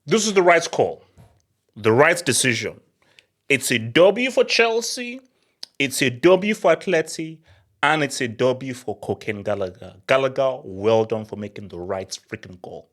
This is the right call, the right decision. It's a W for Chelsea, it's a W for Atleti, and it's a W for Cocaine Gallagher. Gallagher, well done for making the right freaking call.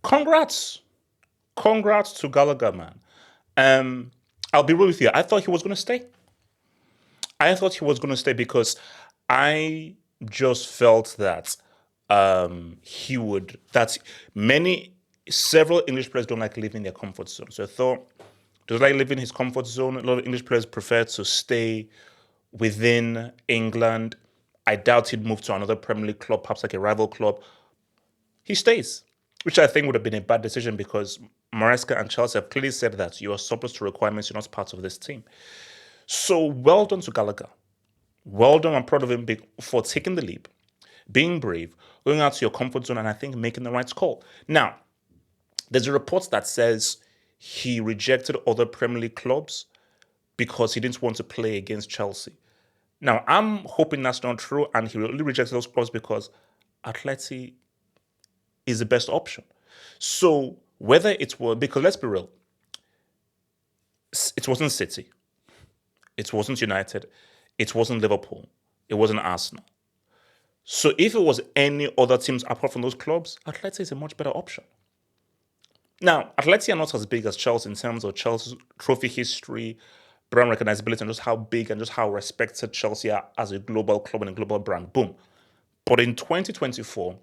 Congrats. Congrats to Gallagher, man. Um, I'll be real with you. I thought he was going to stay. I thought he was going to stay because I just felt that he would. That several English players don't like leaving their comfort zone. So I thought, does like living his comfort zone? A lot of English players prefer to stay within England. I doubt he'd move to another Premier League club, perhaps like a rival club. He stays, which I think would have been a bad decision because Maresca and Chelsea have clearly said that you are surplus to requirements, you're not part of this team. So well done to Gallagher. Well done. I'm proud of him for taking the leap, being brave, going out to your comfort zone, and I think making the right call. Now, there's a report that says he rejected other Premier League clubs because he didn't want to play against Chelsea. Now, I'm hoping that's not true, and he only rejected those clubs because Atleti is the best option. So whether it was, because let's be real, it wasn't City, it wasn't United, it wasn't Liverpool, it wasn't Arsenal. So if it was any other teams apart from those clubs, Atleti is a much better option. Now, Atleti are not as big as Chelsea in terms of Chelsea's trophy history, brand recognizability, and just how big and just how respected Chelsea are as a global club and a global brand. Boom. But in 2024,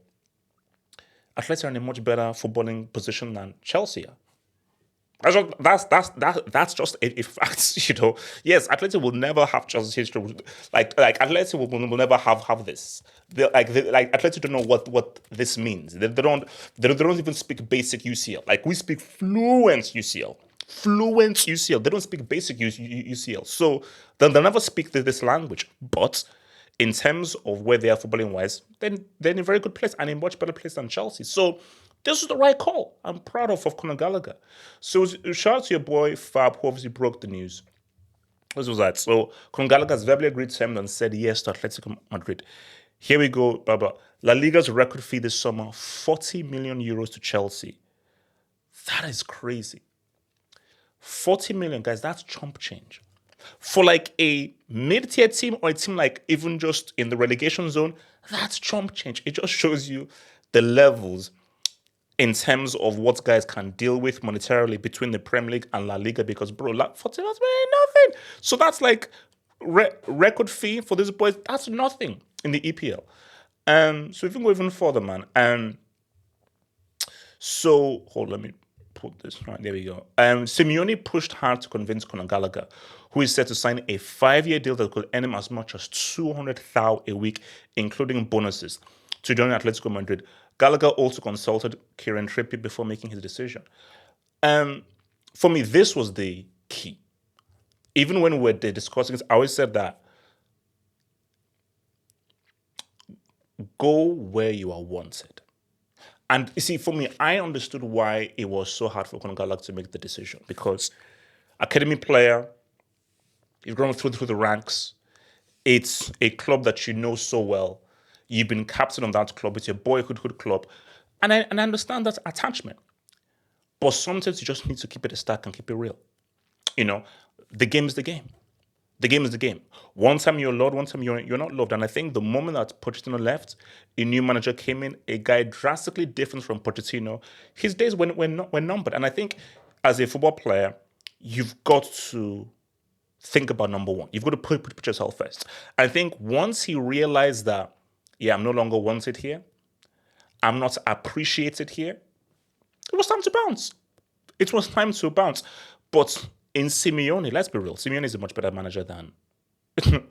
Atleti are in a much better footballing position than Chelsea are. That's just a fact, you know. Yes, Atleti will never have Chelsea's history. Like Atleti will never have this. Like Atleti don't know what this means. They don't even speak basic UCL. Like we speak fluent UCL. Fluent UCL. They don't speak basic UCL. So they'll never speak this language. But in terms of where they are footballing wise, then they're in a very good place and a much better place than Chelsea. So this is the right call. I'm proud of Conor Gallagher. So shout out to your boy Fab, who obviously broke the news. This was that. So Conor Gallagher has verbally agreed to him and said yes to Atletico Madrid. Here we go, Baba. La Liga's record fee this summer, 40 million euros to Chelsea. That is crazy. 40 million, guys, that's chump change. For like a mid-tier team or a team like even just in the relegation zone, that's chump change. It just shows you the levels in terms of what guys can deal with monetarily between the Premier League and La Liga because, bro, 40 that's really nothing. So that's like record fee for these boys. That's nothing in the EPL. So if we go even further, man. So, hold, let me put this right. There we go. Simeone pushed hard to convince Conor Gallagher, who is set to sign a 5-year deal that could earn him as much as 200,000 a week, including bonuses, to join Atletico Madrid. Gallagher also consulted Kieran Trippier before making his decision. For me, this was the key. Even when we were discussing this, I always said that go where you are wanted. And you see, for me, I understood why it was so hard for Conor Gallagher to make the decision because academy player, you've gone through the ranks. It's a club that you know so well. You've been captain of that club. It's your boyhood club. And I understand that attachment. But sometimes you just need to keep it a stack and keep it real. You know, the game is the game. The game is the game. One time you're loved, one time you're not loved. And I think the moment that Pochettino left, a new manager came in, a guy drastically different from Pochettino, his days were numbered. And I think as a football player, you've got to think about number one. You've got to put yourself first. I think once he realized that, yeah, I'm no longer wanted here, I'm not appreciated here, it was time to bounce. It was time to bounce. But in Simeone, let's be real, Simeone is a much better manager than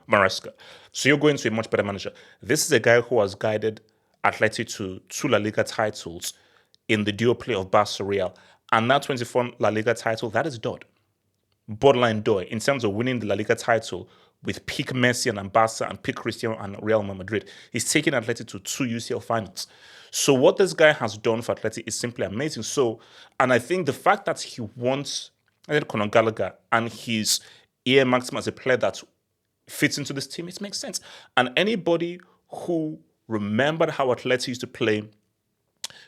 Maresca. So you're going to a much better manager. This is a guy who has guided Atleti to 2 La Liga titles in the duo play of Barca Real. And that 24 La Liga title, that is done. Borderline door in terms of winning the La Liga title with peak Messi and Barca and peak Cristiano and Real Madrid. He's taken Atleti to 2 UCL finals. So what this guy has done for Atleti is simply amazing. So, and I think the fact that he wants Conor Gallagher and he's earmarked him as a player that fits into this team, it makes sense. And anybody who remembered how Atleti used to play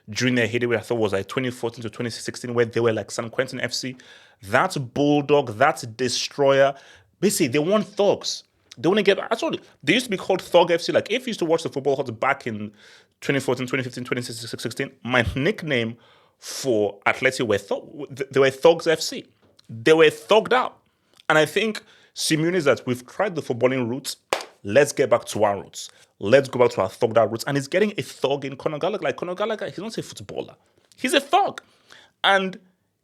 during their heyday, I thought was like 2014 to 2016, where they were like San Quentin FC, that bulldog, that destroyer. Basically, they want thugs. They want to get. Actually, they used to be called Thug FC. Like, if you used to watch the football hubs back in 2014, 2015, 2016, my nickname for Atleti they were Thugs FC. They were thugged out. And I think Simeone is that we've tried the footballing roots. Let's get back to our roots. Let's go back to our thugged out roots. And he's getting a thug in Conor Gallagher. Like, Conor Gallagher, he's not a footballer. He's a thug. And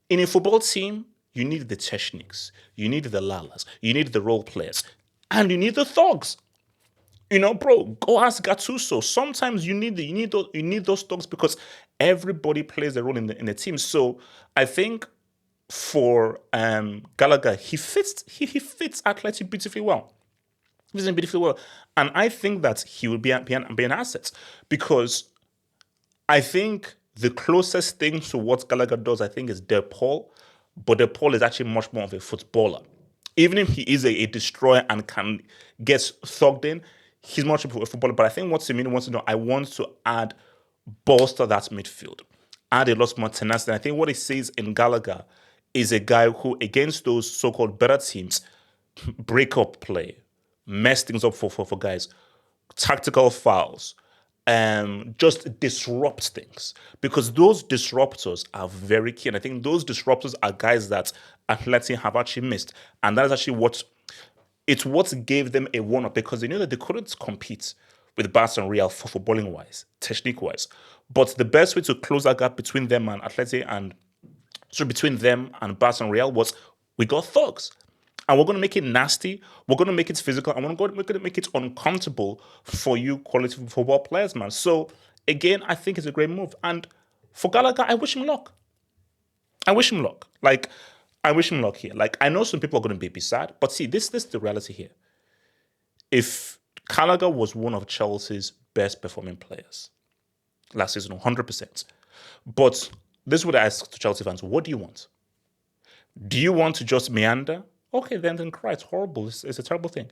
in a football team, you need the techniques, you need the lalas, you need the role players, and you need the thugs. You know, bro, go ask Gattuso. Sometimes you need those thugs because everybody plays a role in the team. So I think for Gallagher, he fits Atleti beautifully well. He fits him beautifully well, and I think that he will be an asset because I think the closest thing to what Gallagher does, I think, is De Paul. But De Paul is actually much more of a footballer. Even if he is a destroyer and can get thugged in, he's much of a footballer. But I think what Simeone wants to know, I want to bolster that midfield, add a lot more tenacity. And I think what he sees in Gallagher is a guy who, against those so-called better teams, break up play, mess things up for guys, tactical fouls, just disrupt things, because those disruptors are very key. And I think those disruptors are guys that Atleti have actually missed. And that is actually what gave them a one-up, because they knew that they couldn't compete with Barca and Real for footballing-wise, technique-wise. But the best way to close that gap between them and Atleti between them and Barca and Real was we got thugs. And we're going to make it nasty. We're going to make it physical. And we're going to make it uncomfortable for you quality football players, man. So, again, I think it's a great move. And for Gallagher, I wish him luck. I wish him luck. Like, I wish him luck here. Like, I know some people are going to be sad. But see, this is the reality here. If Gallagher was one of Chelsea's best performing players last season, 100%. But this is what I ask to Chelsea fans. What do you want? Do you want to just meander? Okay, then cry. It's horrible. It's a terrible thing.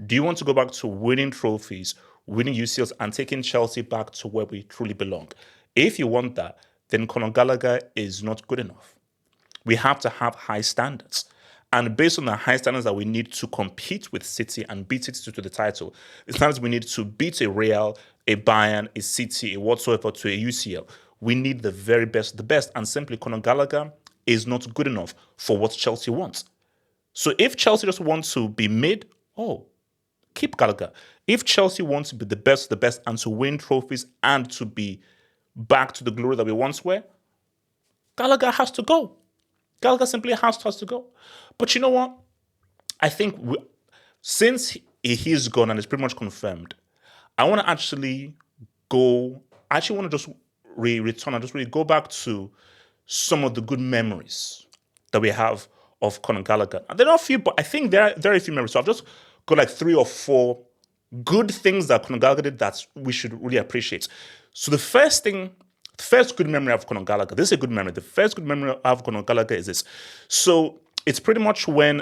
Do you want to go back to winning trophies, winning UCLs, and taking Chelsea back to where we truly belong? If you want that, then Conor Gallagher is not good enough. We have to have high standards. And based on the high standards that we need to compete with City and beat City to the title, the standards we need to beat a Real, a Bayern, a City, a whatsoever to a UCL, we need the very best, the best. And simply, Conor Gallagher is not good enough for what Chelsea wants. So if Chelsea just wants to be mid, keep Gallagher. If Chelsea wants to be the best, and to win trophies and to be back to the glory that we once were, Gallagher has to go. Gallagher simply has to go. But you know what? I think since he's gone and it's pretty much confirmed, I want to actually go. I actually want to just return and just really go back to some of the good memories that we have of Conor Gallagher. And there are a few, but I think there are a few memories. So I've just got like 3 or 4 good things that Conor Gallagher did that we should really appreciate. So the first good memory of Conor Gallagher, this is a good memory. The first good memory of Conor Gallagher is this. So it's pretty much when